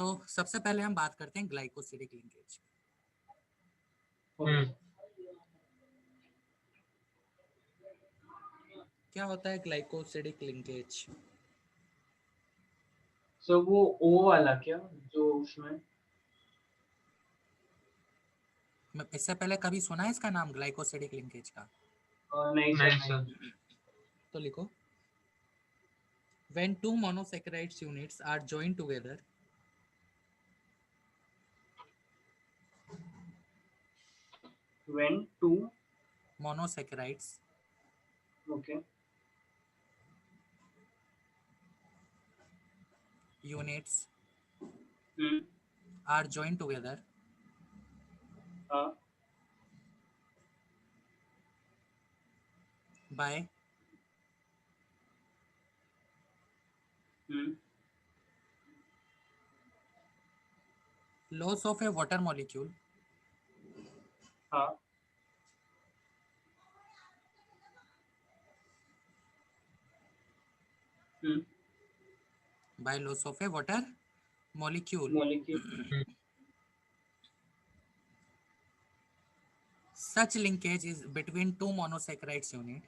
तो सबसे पहले हम बात करते हैं ग्लाइकोसिडिक लिंकेज। क्या होता है ग्लाइकोसिडिक लिंकेज? सो वो ओ वाला क्या जो उसमें इससे पहले कभी सुना है इसका नाम ग्लाइकोसिडिक लिंकेज का? नहीं सर। तो लिखो, when two monosaccharides units are joined together, when two monosaccharides okay units hmm. are joined together by loss of a water molecule by loss of a water molecule. Such linkage is between two monosaccharides unit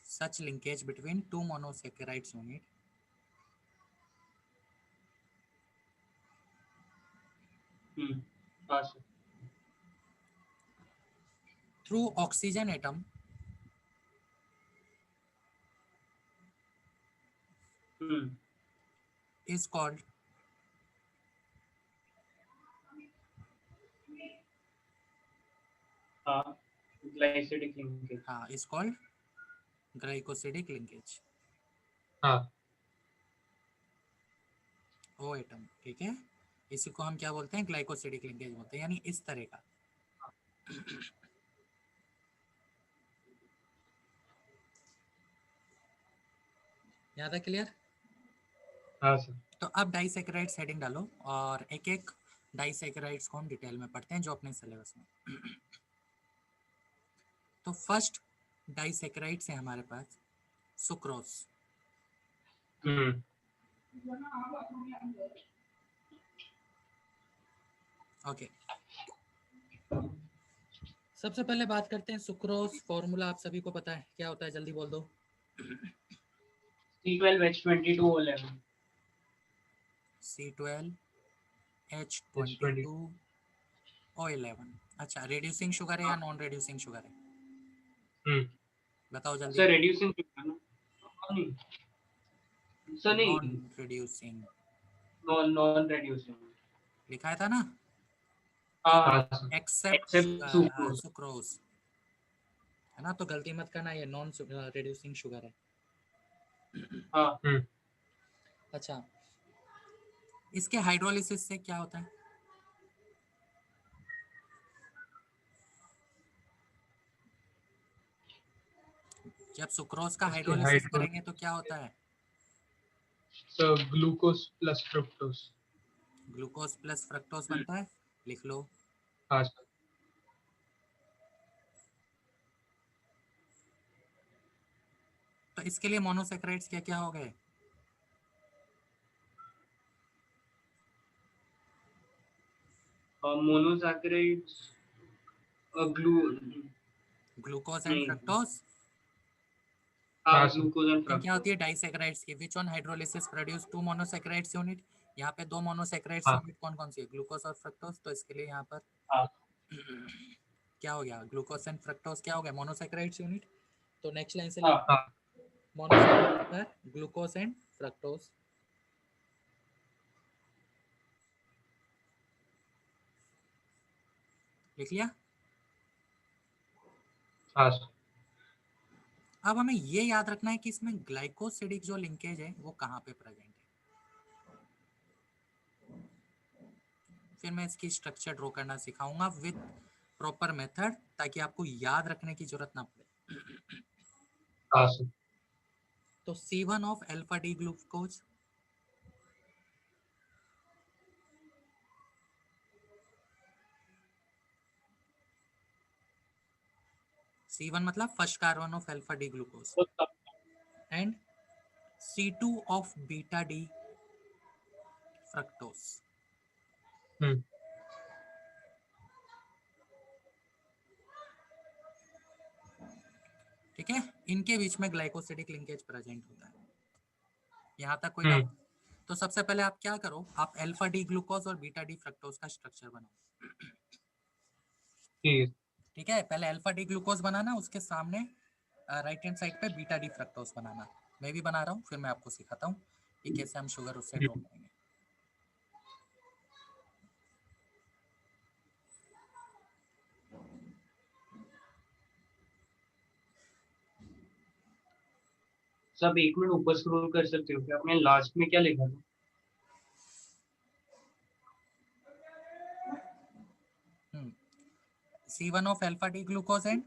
such linkage between two monosaccharides unit through oxygen atom is called glycidic linkage. is called glycosidic linkage. O atom, ठीक है, इसी को हम क्या बोलते हैं? Glycosidic linkage बोलते हैं, यानी इस तरह का। याद है? क्लियर? हाँ सर। तो अब डाइसैकेराइड्स हेडिंग डालो और एक एक डाइसैकेराइड्स को हम डिटेल में पढ़ते हैं जो अपने सिलेबस में। तो फर्स्ट डाइसैकेराइड्स है हमारे पास सुक्रोज। ओके, सबसे पहले बात करते हैं सुक्रोज। फॉर्मूला आप सभी को पता है, क्या होता है? जल्दी बोल दो। C12H22O11 C12H22O11। अच्छा, रिड्यूसिंग शुगर है या नॉन रिड्यूसिंग शुगर है? बताओ जल्दी। सर रिड्यूसिंग सर नहीं, नॉन रिड्यूसिंग। नॉन रिड्यूसिंग लिखा था ना, एक्सेप्ट सुक्रोज, है ना? तो गलती मत करना, ये नॉन रिड्यूसिंग शुगर है। अच्छा, इसके हाइड्रोलिसिस से क्या होता है? जब सुक्रोज का हाइड्रोलिसिस करेंगे तो क्या होता है? Sir glucose plus fructose. Glucose plus fructose बनता है, लिख लो। हाँ सर। तो इसके लिए मोनोसैकेराइड्स क्या क्या हो गए? Monosaccharides glucose and fructose. Glucose and क्या होती है डाइसैकेराइड्स की? Which one hydrolysis produce two monosaccharides unit? यहाँ पे दो मोनोसैकेराइड्स यूनिट कौन कौन सी है? ग्लूकोज और फ्रक्टोज। तो इसके लिए यहाँ पर क्या हो गया? ग्लूकोज एंड फ्रक्टोज क्या हो गया? Monosaccharides unit. तो नेक्स्ट लाइन से मोनोसैकेराइड ग्लूकोज एंड फ्रक्टोज। लिख लिया? अब हमें ये याद रखना है कि इसमें ग्लाइकोसिडिक जो लिंकेज है वो कहाँ पे प्रेजेंट है। फिर मैं इसकी स्ट्रक्चर ड्रॉ करना सिखाऊंगा विद प्रॉपर मेथड, ताकि आपको याद रखने की जरूरत ना पड़े। तो C1 of alpha D glucose, C1 मतलब first carbon of alpha D glucose. and C2 of beta D fructose. हम्म ठीक है, इनके बीच में ग्लाइकोसिडिक लिंकेज प्रेजेंट होता है। यहाँ तक कोई हम्म डाउट? तो सबसे पहले आप क्या करो, आप अल्फा डी ग्लूकोज और बीटा डी फ्रक्टोज का स्ट्रक्चर बनाओ। ठीक ठीक है, पहले अल्फा डी ग्लूकोज बनाना, उसके सामने राइट हैंड साइड पे बीटा डी फ्रक्टोज बनाना। मैं भी बना रहा हूँ, फिर मैं आपको सिखाता हूँ कि कैसे हम शुगर उससे ड्रॉ करेंगे। सब एक मिनट ऊपर स्क्रॉल कर सकते हो क्या? आपने लास्ट में क्या लिखा था? C1 of alpha D glucose and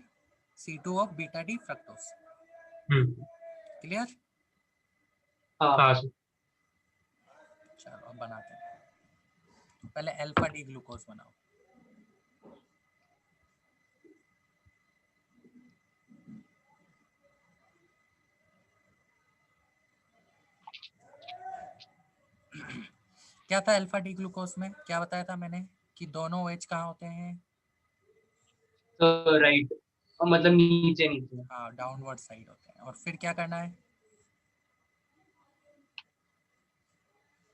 C2 of beta D fructose. Clear? हाँ चलो अब बनाते हैं। पहले अल्फा डी ग्लूकोज बनाओ। क्या था अल्फा डी ग्लूकोज में? क्या बताया था मैंने कि दोनों OH कहाँ होते हैं? तो राइट, मतलब नीचे नीचे। हाँ, डाउनवर्ड साइड होते हैं। और फिर क्या करना है?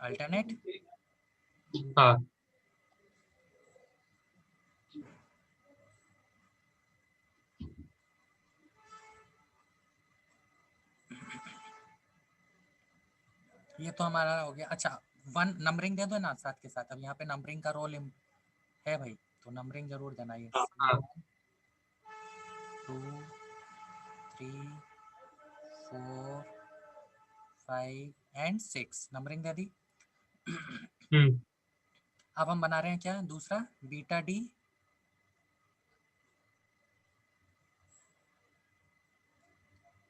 अल्टरनेट। हाँ ये तो हमारा हो गया। अच्छा, वन नंबरिंग दे दो ना साथ के साथ। अब यहाँ पे नंबरिंग का रोल है भाई, तो नंबरिंग जरूर देना। ये हाँ 2 3 4 5 एंड 6 नंबरिंग दे दी। हम्म अब हम बना रहे हैं क्या? दूसरा बीटा डी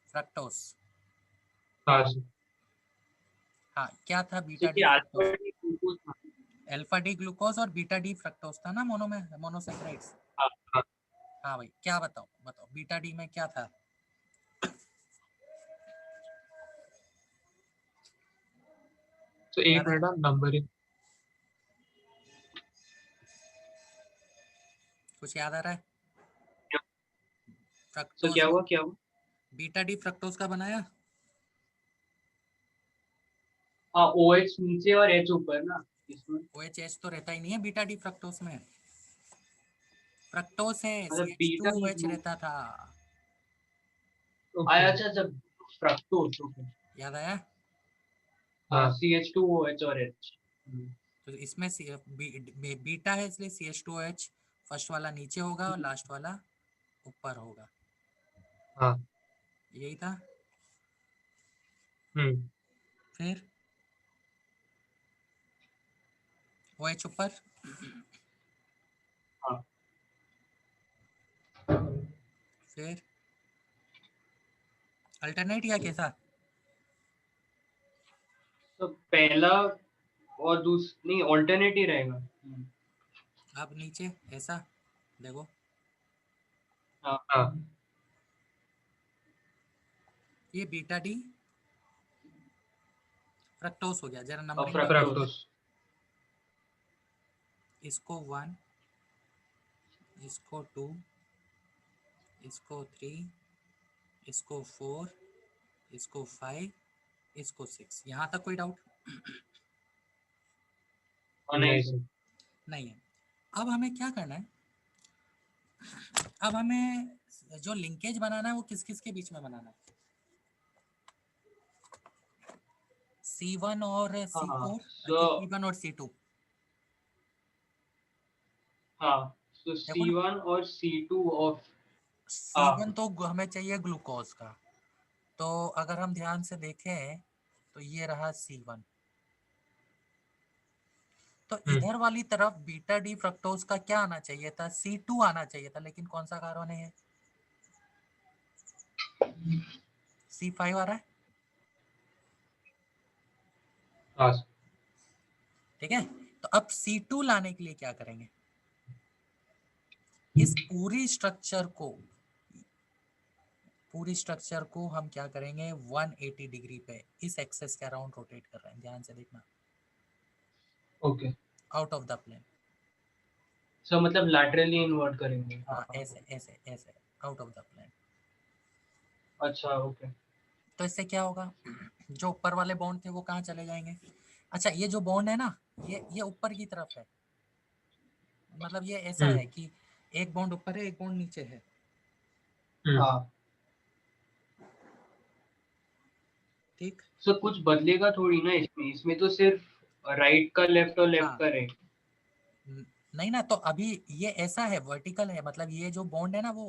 फ्रक्टोस। हाँ हाँ, क्या था बीटा डी क्योंकि फ्रक्टोस? अल्फा डी ग्लूकोज था। अल्फा डी ग्लूकोज और बीटा डी फ्रक्टोस था ना, मोनोसैकराइड्स। हाँ हाँ हाँ भाई, क्या बताओ बताओ, बीटा डी में क्या था? तो एक याद है? Minute, numbering. कुछ याद आ रहा है? तो फ्रक्टोज क्या में हुआ क्या हुआ? बीटा डी फ्रक्टोज का बनाया। हाँ, OH नीचे और H ऊपर ना इसमें। OH तो रहता ही नहीं है बीटा डी फ्रक्टोज में। फ्रक्टोज है, मतलब बीटा CH2OH रहता था। आया। अच्छा अच्छा, फ्रक्टोज। ओके। याद आया? हाँ, CH2OH और H। तो इसमें बीटा है, इसलिए CH2OH फर्स्ट वाला नीचे होगा और लास्ट वाला ऊपर होगा। हाँ यही था। हम्म फिर OH ऊपर, हाँ। फिर अल्टरनेट या कैसा? तो पहला और नहीं, ऑल्टरनेट ही रहेगा। अब नीचे ऐसा देखो, हाँ हाँ ये बीटा डी फ्रक्टोज हो गया। जरा और नंबरिंग कर दो। फ्रक्टोज। इसको 1, इसको 2, इसको 3, इसको 4, इसको 5, इसको 6। यहाँ तक कोई डाउट नहीं सर। नहीं है? अब हमें क्या करना है? अब हमें जो लिंकेज बनाना है वो किस किस के बीच में बनाना है? C1 और हाँ C4 सो कि C1 और C2? हाँ सो देखो ना, C1 और C2 ऑफ। C1 हाँ तो हमें चाहिए ग्लूकोज का। तो अगर हम ध्यान से देखें तो ये रहा C1। तो इधर वाली तरफ बीटा डी फ्रक्टोज का क्या आना चाहिए था? C2 आना चाहिए था, लेकिन कौन सा कार्बन है? C5 आ रहा है। हाँ ठीक है, तो अब C2 लाने के लिए क्या करेंगे? इस पूरी पूरी स्ट्रक्चर को हम क्या करेंगे 180 डिग्री पे इस एक्सेस के अराउंड रोटेट कर रहे हैं, ध्यान से देखना, okay out of the plane. Sir मतलब लैटरली इन्वर्ट करेंगे। हाँ ऐसे ऐसे ऐसे आउट ऑफ द प्लेन। अच्छा ओके। तो इससे क्या होगा, जो ऊपर वाले बॉन्ड थे वो कहाँ चले जाएंगे। अच्छा ये जो बॉन्ड है ना, ये ऊपर की तरफ है, मतलब ये ऐसा है कि एक बॉन्ड ऊपर है एक बॉन्ड नीचे है। हाँ ठीक। सर कुछ बदलेगा थोड़ी ना इसमें, इसमें तो सिर्फ राइट का लेफ्ट और लेफ्ट हाँ का राइट। नहीं ना, तो अभी ये ऐसा है वर्टिकल है, मतलब ये जो बॉन्ड है ना वो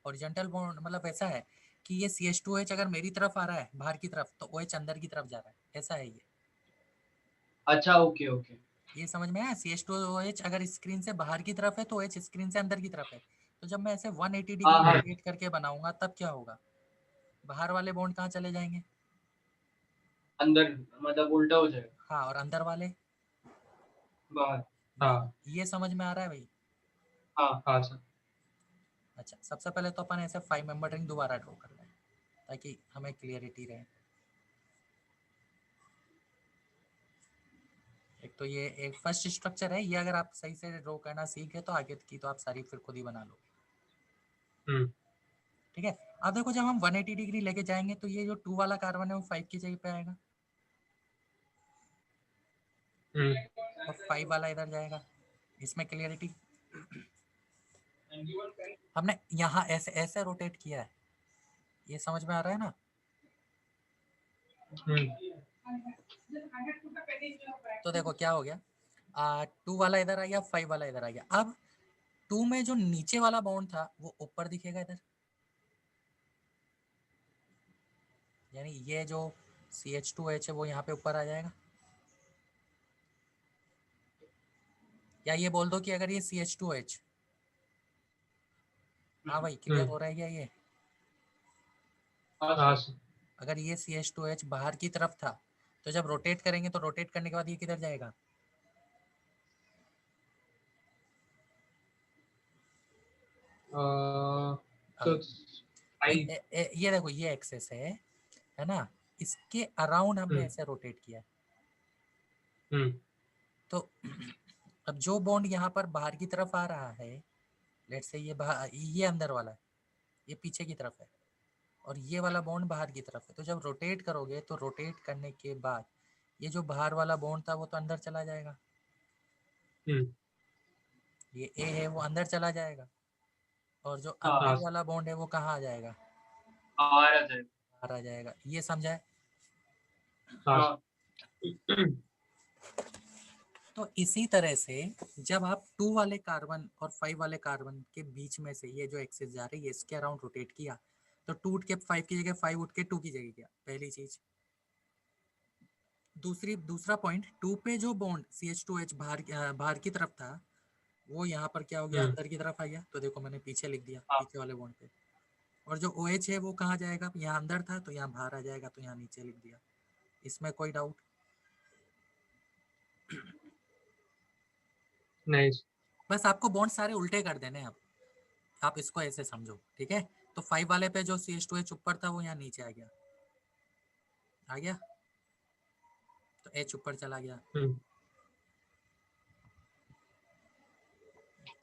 हॉरिजॉन्टल बॉन्ड, मतलब ऐसा है कि ये CH2H अगर मेरी तरफ आ रहा है बाहर की तरफ, तो OH अंदर की तरफ जा रहा है, ऐसा है ये। अच्छा ओके ओके। ये समझ में आया, CH2OH अगर स्क्रीन से बाहर की तरफ है तो OH स्क्रीन से अंदर की तरफ है। तो जब मैं ऐसे 180 हाँ डिग्री हाँ रोटेट करके बनाऊंगा तब क्या होगा, बाहर वाले बॉन्ड कहाँ चले जाएंगे। अंदर, मतलब उल्टा हो जाएगा। हाँ और अंदर वाले बाहर। बाहर। हाँ ये समझ में आ रहा है भाई। हाँ हाँ सर। अच्छा सबसे पहले तो अपन ऐसे 5 मेंबर रिंग दोबारा ड्रॉ कर लें ताकि हमें क्लियरिटी रहे। एक तो ये एक फर्स्ट स्ट्रक्चर है, ये अगर आप सही से ड्रॉ करना सीख गए तो आगे की तो आप सारी फिर खुद ही बना लो। ठीक है। अब देखो जब हम 180 डिग्री लेके जाएंगे तो ये जो 2 वाला कार्बन है वो 5 की जगह पे आएगा और 5 वाला इधर जाएगा। इसमें क्लियरिटी, हमने यहाँ ऐसे ऐसे रोटेट किया है, ये समझ में आ रहा है ना। तो देखो क्या हो गया, 2 वाला इधर आ गया 5 वाला इधर आ गया। अब 2 में जो नीचे वाला बॉन्ड था वो ऊपर दिखेगा इधर, यानी ये जो CH2H है वो यहाँ पे ऊपर आ जाएगा। या ये बोल दो कि अगर ये CH2H, हाँ भाई क्लियर हो रहा है क्या ये, हाँ सर। अगर ये CH2H बाहर की तरफ था तो जब रोटेट करेंगे तो रोटेट करने के बाद ये किधर जाएगा, तो ये देखो ये एक्सेस है ना, इसके अराउंड हमने ऐसे रोटेट किया। तो अब जो बॉन्ड यहाँ पर बाहर की तरफ आ रहा है, लेट्स से ये अंदर वाला है, ये पीछे की तरफ है और ये वाला बॉन्ड बाहर की तरफ है। तो जब रोटेट करोगे तो रोटेट करने के बाद ये जो बाहर वाला बॉन्ड था वो तो अंदर चला जाएगा, ये A है वो अंदर चला जाएगा और जो हाँ अंदर वाला बॉन्ड है वो कहाँ आ जाएगा, बाहर आ जाएगा। बाहर आ जाएगा। ये समझा है। हाँ तो इसी तरह से जब आप 2 वाले कार्बन और 5 वाले कार्बन के बीच में से ये जो एक्सेस जा रही है इसके अराउंड रोटेट किया तो 2 उठ के 5 की जगह 5 उठ के 2 की जगह गया, पहली चीज। दूसरा पॉइंट, 2 पे जो बॉन्ड CH2H बाहर की तरफ था वो यहाँ पर क्या हो गया, अंदर की तरफ आ गया। तो देखो मैंने पीछे लिख दिया हाँ पीछे वाले बॉन्ड पे। और जो OH है वो कहाँ जाएगा, यहाँ अंदर था तो यहाँ बाहर आ जाएगा, तो यहाँ नीचे लिख दिया। इसमें कोई डाउट नहीं। बस आपको बॉन्ड सारे उल्टे कर देने हैं। अब आप इसको ऐसे समझो, ठीक है। तो 5 वाले पे जो CH2H ऊपर था वो यहाँ नीचे आ गया, आ गया, तो H ऊपर चला गया।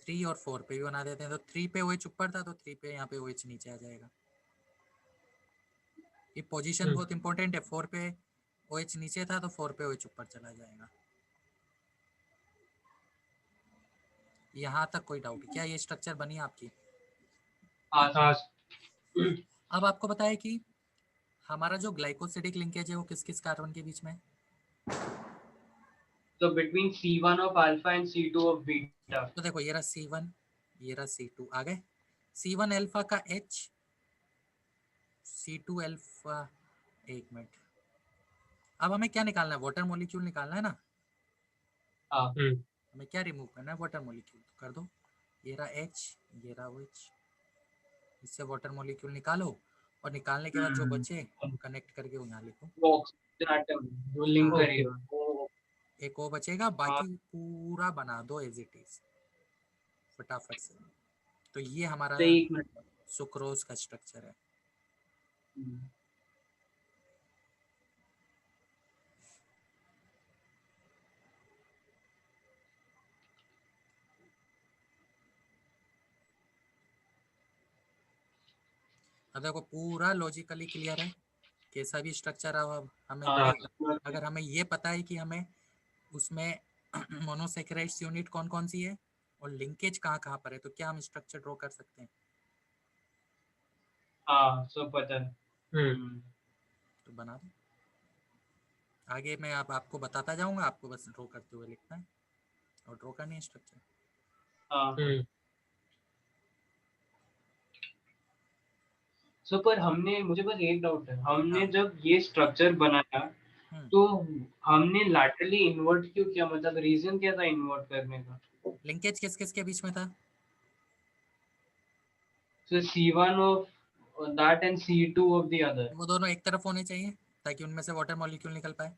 3 और 4 पे भी बना देते हैं, तो 3 पे OH ऊपर था तो 3 पे यहाँ पे OH नीचे आ जाएगा। ये पोजीशन बहुत इंपॉर्टेंट है, 4 पे OH नीचे था तो 4 पे OH ऊपर चला जाएगा। यहाँ तक कोई डाउट क्या, ये स्ट्रक्चर बनी आपकी। हाँ अब आपको बताया कि हमारा जो ग्लाइकोसिडिक लिंकेज है वो किस किस कार्बन के बीच में है? तो between C1 of alpha and C2 of beta. तो देखो ये रहा C1 ये रहा C2 आ गए। C1 अल्फा का H, C2 अल्फा, एक मिनट, अब हमें क्या निकालना है, वाटर मॉलिक्यूल निकालना है ना। हाँ हमें क्या रिमूव करना है, वाटर मॉलिक्यूल, तो कर दो। ये रहा H ये रहा OH, इससे वाटर मॉलिक्यूल निकालो और निकालने के बाद जो बचे कनेक्ट करके वो यहाँ लिखो। वो ऑक्सीजन एटम जो लिंक हाँ करेगा वो। एक वो बचेगा, बाकी पूरा बना दो एज इट इज फटाफट से। तो ये हमारा तो एक मिनट। सुक्रोज का स्ट्रक्चर है। अब देखो पूरा लॉजिकली क्लियर है, कैसा भी स्ट्रक्चर अब हमें हाँ मिलेगा, अगर हमें ये पता है कि हमें उसमें मोनोसेकेराइड्स यूनिट कौन कौन सी है और लिंकेज कहाँ कहाँ पर है, तो क्या हम स्ट्रक्चर ड्रॉ कर सकते हैं? हाँ सब पता है। तो बना दो, आगे मैं आपको बताता जाऊंगा, आपको बस ड्रॉ करते हुए लिखना है और ड्रॉ करनी है स्ट्रक्चर। हाँ सो पर हमने, मुझे बस एक डाउट है, हमने हाँ। जब ये स्ट्रक्चर बनाया तो हमने लैटरली इन्वर्ट क्यों किया, मतलब रीजन क्या था इन्वर्ट करने का? लिंकेज किस किस के बीच में था? So C1 of that and C2 of the other. वो दोनों एक तरफ होने चाहिए ताकि उनमें से वाटर मॉलिक्यूल निकल पाए।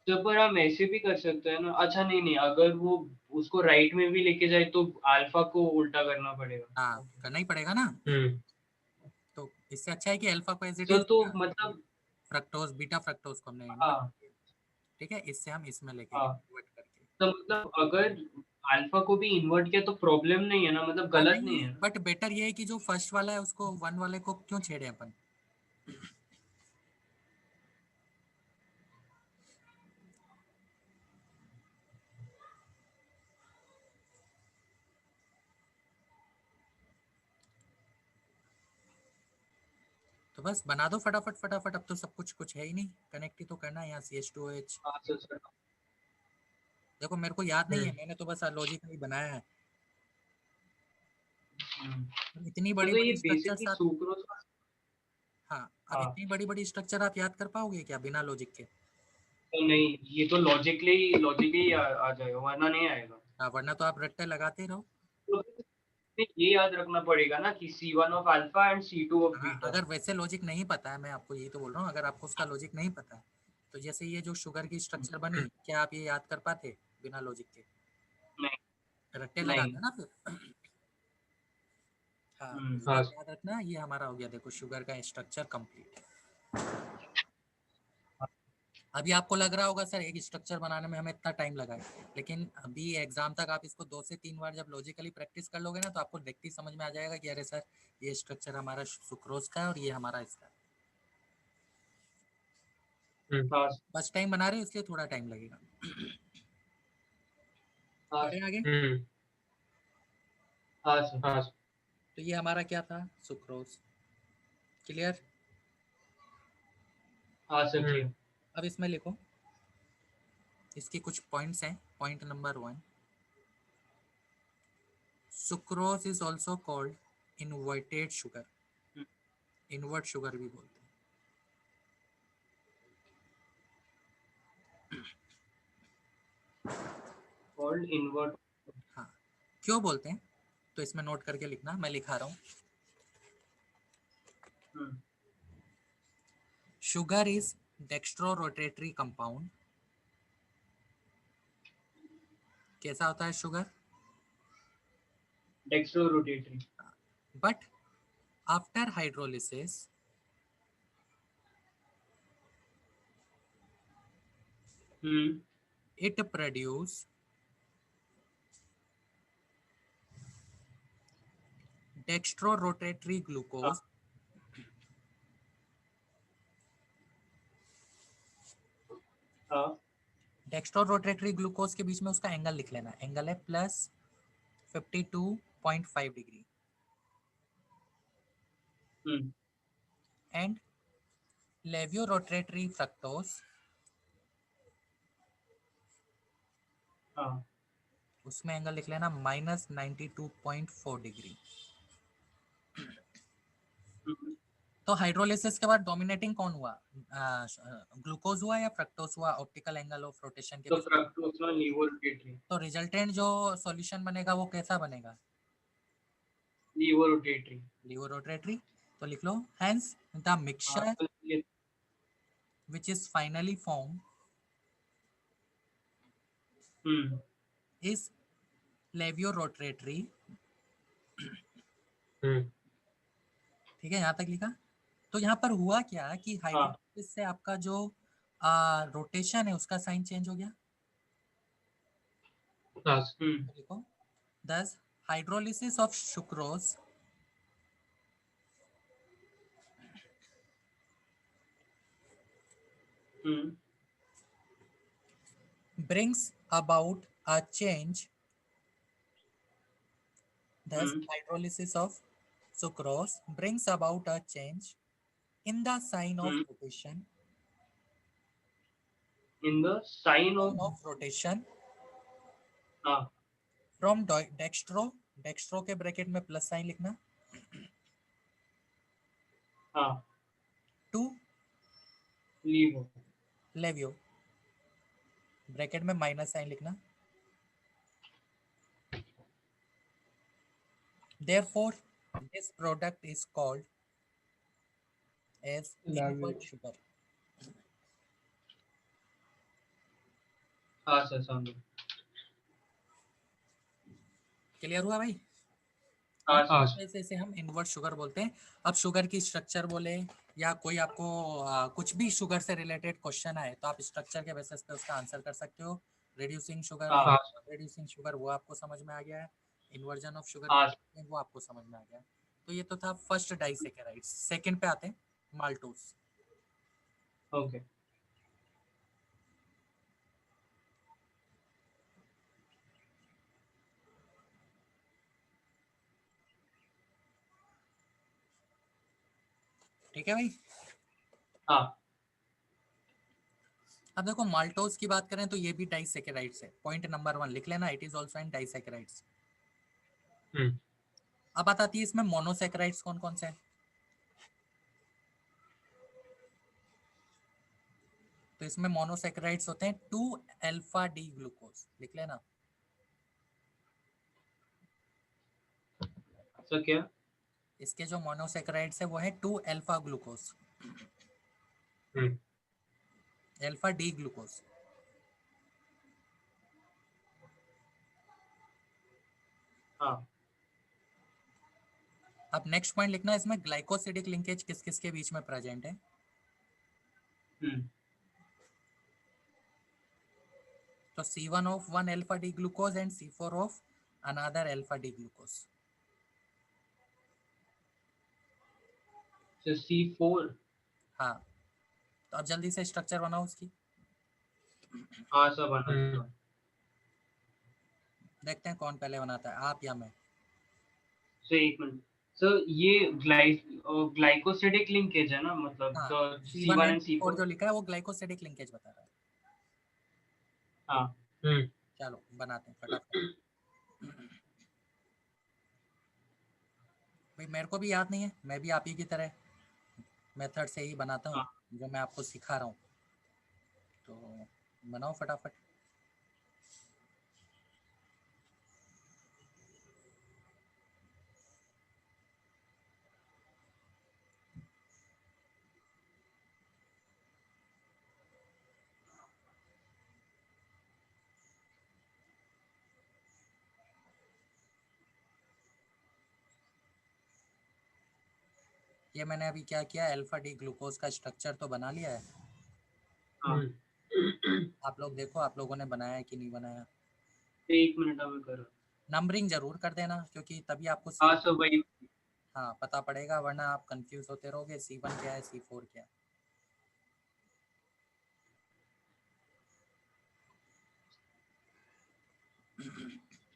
तो पर हम ऐसे भी कर सकते हैं ना, अच्छा नहीं नहीं, अगर वो उसको राइट में भी लेके जाए तो अल्फा को उल्टा करना पड़ेगा। हाँ करना ही पड़ेगा ना, तो इससे अच्छा है कि अल्फा को एज इट इज, तो मतलब फ्रक्टोज बीटा फ्रक्टोज को हमने इन्वर्ट हाँ किया, ठीक है, इससे हम इसमें लेके हाँ, गए इन्वर्ट करके। तो मतलब अगर अल्फा को भी इन्वर्ट किया तो प्रॉब्लम नहीं है ना, मतलब हाँ गलत नहीं नहीं है, है ना? बट बेटर ये है कि जो फर्स्ट वाला है उसको वन वाले को क्यों छेड़े अपन। तो बस बना दो फटाफट फटाफट, अब तो सब कुछ कुछ है ही नहीं, कनेक्ट ही तो करना है यहाँ CH2OH। हाँ सर। देखो मेरे को याद नहीं है, मैंने तो बस लॉजिकली बनाया है। इतनी बड़ी तो ये बड़ी स्ट्रक्चर्स बेसिकली आप, सुक्रोज। हाँ अब हाँ इतनी बड़ी बड़ी स्ट्रक्चर आप याद कर पाओगे क्या बिना लॉजिक के? तो नहीं, ये तो लॉजिकली आ जाएगा, वरना नहीं आएगा। हाँ वरना तो आप रट्टे लगाते रहो। तो ये याद रखना पड़ेगा ना कि C1 of alpha and C2 of हाँ बीटा। अगर वैसे लॉजिक नहीं पता है, मैं आपको यही तो बोल रहा हूँ, अगर आपको उसका लॉजिक नहीं पता है तो जैसे ये जो शुगर की स्ट्रक्चर बनी, क्या आप ये याद कर पाते बिना लॉजिक के? नहीं रट्टे नहीं। लगाते ना फिर। हाँ इस हाँ बात याद रखना, ये हमारा हो गया देखो शुगर का स्ट्रक्चर कंप्लीट। अभी आपको लग रहा होगा सर एक स्ट्रक्चर बनाने में हमें इतना टाइम लगा है, लेकिन अभी एग्जाम तक आप इसको 2 से 3 बार जब लॉजिकली प्रैक्टिस कर लोगे ना, तो आपको देखते ही समझ में आ जाएगा कि अरे सर ये स्ट्रक्चर हमारा सुक्रोज का है और ये हमारा इसका है। हाँ फर्स्ट टाइम बना रहे हो इसलिए थोड़ा टाइम लगेगा। हाँ बढ़े आगे। हाँ सर। तो ये हमारा क्या था, सुक्रोज, क्लियर। हाँ सर ठीक। अब इसमें लिखो, इसके कुछ पॉइंट्स हैं। Point number 1, sucrose is also called inverted sugar, invert sugar भी बोलते हैं। Called invert. हाँ क्यों बोलते हैं, तो इसमें नोट करके लिखना, मैं लिखा रहा हूँ। Sugar is dextrorotatory compound. कैसा होता है sugar? Dextrorotatory. But after hydrolysis it produce dextrorotatory glucose, हाँ डेक्स्ट्रोरोटेटरी ग्लूकोज के बीच में उसका एंगल लिख लेना, एंगल है +52.5 डिग्री, एंड लेवियोरोटेटरी फ्रक्टोज, हाँ उसमें एंगल लिख लेना -92.4 डिग्री। तो हाइड्रोलिसिस के बाद डोमिनेटिंग कौन हुआ, ग्लूकोज हुआ या फ्रक्टोज हुआ ऑप्टिकल एंगल ऑफ रोटेशन के तो बीच में? फ्रक्टोज ना लीवोरोटेटरी। तो रिजल्टेंट जो सॉल्यूशन बनेगा वो कैसा बनेगा? लीवोरोटेटरी। लिवोरोटेटरी। तो लिख लो, हेंस द हाँ मिक्सचर तो ये which is finally formed hmm is leviorotatory ठीक है, यहाँ तक लिखा। तो यहाँ पर हुआ क्या कि हाँ हाइड्रोलिसिस से आपका जो रोटेशन है उसका साइन चेंज हो गया। हाँ तो लिखो thus hydrolysis of sucrose brings about a change. Thus hydrolysis of sucrose brings about a change in the sign of rotation. in the sign of Sign of rotation हाँ from dextro, dextro के bracket में plus sign लिखना, हाँ to levo levio, bracket में minus sign लिखना। Therefore, this product is called as inward sugar. हाँ sir समझो। Clear हुआ भाई? हाँ ऐसे हम इनवर्ट शुगर बोलते हैं। अब शुगर की स्ट्रक्चर बोले या कोई आपको कुछ भी शुगर से रिलेटेड क्वेश्चन आए तो आप स्ट्रक्चर के बेसिस पे उसका आंसर कर सकते हो। रिड्यूसिंग शुगर, हाँ रिड्यूसिंग शुगर वो आपको समझ में आ गया है। इन्वर्जन ऑफ शुगर हाँ वो आपको समझ में आ गया है। तो ये तो था फर्स्ट डाइसैकेराइड्स। सेकंड पे आते हैं माल्टोस। ओके ठीक है भाई? हाँ अब देखो माल्टोस की बात करें तो ये भी डाइसैकेराइड्स है। पॉइंट नंबर 1 लिख लेना, it is also in disaccharides. अब बात आती है इसमें मोनोसैकेराइड्स कौन कौन से हैं। तो इसमें मोनोसैकेराइड्स होते हैं 2 अल्फा डी ग्लूकोज, लिख लेना। सर क्या इसके जो मोनोसैकेराइड्स है वो है 2 alpha glucose, alpha D glucose. हाँ अब नेक्स्ट पॉइंट लिखना, इसमें ग्लाइकोसिडिक लिंकेज किस किस के बीच में प्रेजेंट है। तो C1 of 1 alpha D glucose and C4 of another alpha D glucose. Sir C4 हाँ, तो अब जल्दी से स्ट्रक्चर बनाओ उसकी। हाँ सर बना देखते हैं कौन पहले बनाता है, आप या मैं। सर एक मिनट सर ये ग्लाइकोसिडिक लिंकेज है ना मतलब हाँ, तो C1 C1 and and C4 C4 जो लिखा है वो ग्लाइकोसिडिक लिंकेज बता रहा है। हाँ चलो बनाते हैं फटाफट। भाई मेरे को भी याद नहीं है, मैं भी आप ही की तरह मेथड से ही बनाता हूँ हाँ जो मैं आपको सिखा रहा हूँ। तो बनाओ फटाफट। ये मैंने अभी क्या किया, अल्फा डी ग्लूकोज का स्ट्रक्चर तो बना लिया है। हाँ आप लोग देखो आप लोगों ने बनाया है कि नहीं बनाया। एक मिनट अभी करो नंबरिंग जरूर कर देना क्योंकि तभी आपको हाँ सर वही हाँ पता पड़ेगा, वरना आप कंफ्यूज होते रहोगे C1 क्या है C4 क्या है।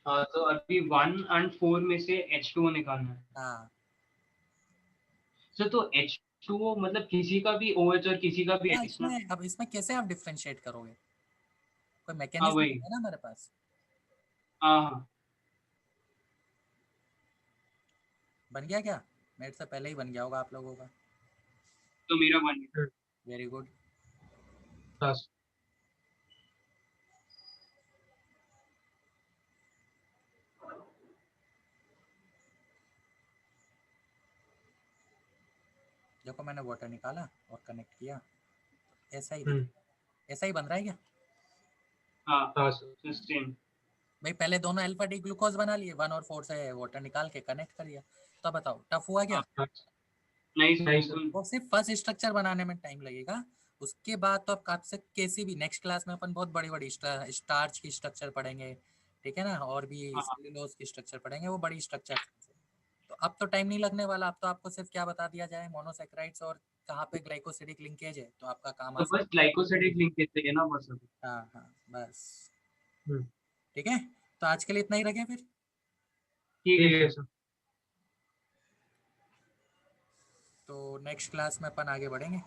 हाँ तो अभी 1 एंड 4 में से H2O निकालना है हाँ सर तो H2O मतलब किसी का भी OH और किसी का भी हाँ, H ना अब इसमें कैसे आप डिफरेंशिएट करोगे, कोई हाँ मैकेनिज्म वही है ना हमारे पास। हाँ हाँ बन गया क्या? मेरे से पहले ही बन गया होगा आप लोगों का। तो मेरा बन गया वेरी गुड। देखो मैंने वाटर निकाला और कनेक्ट किया, ऐसा ही ऐसा ही बन रहा है क्या? हाँ सेम भाई पहले दोनों अल्फा डी ग्लूकोज बना लिए, 1 और 4 से वाटर निकाल के कनेक्ट कर लिया। तो बताओ टफ हुआ क्या? नहीं सर। वो सिर्फ फर्स्ट स्ट्रक्चर बनाने में टाइम लगेगा, उसके बाद तो आपसे कैसी भी नेक्स्ट क्लास में अपन बहुत बड़ी बड़ी स्टार्च की स्ट्रक्चर पढ़ेंगे, ठीक है ना, और भी हाँ सेलुलोज की स्ट्रक्चर पढ़ेंगे, वो बड़ी स्ट्रक्चर। तो अब तो टाइम नहीं लगने वाला, अब तो आपको सिर्फ क्या बता दिया जाए, मोनोसेक्राइड्स और कहाँ पे ग्लाइकोसिडिक लिंकेज है, तो आपका काम तो आसान। बस ग्लाइकोसाइडिक लिंक कहते हैं ना बस अभी। हाँ हाँ बस। हम्म, ठीक है, तो आज के लिए इतना ही रखें फिर। ठीक है सर। तो नेक्स्ट क्लास में अपन आगे बढ़ेंगे।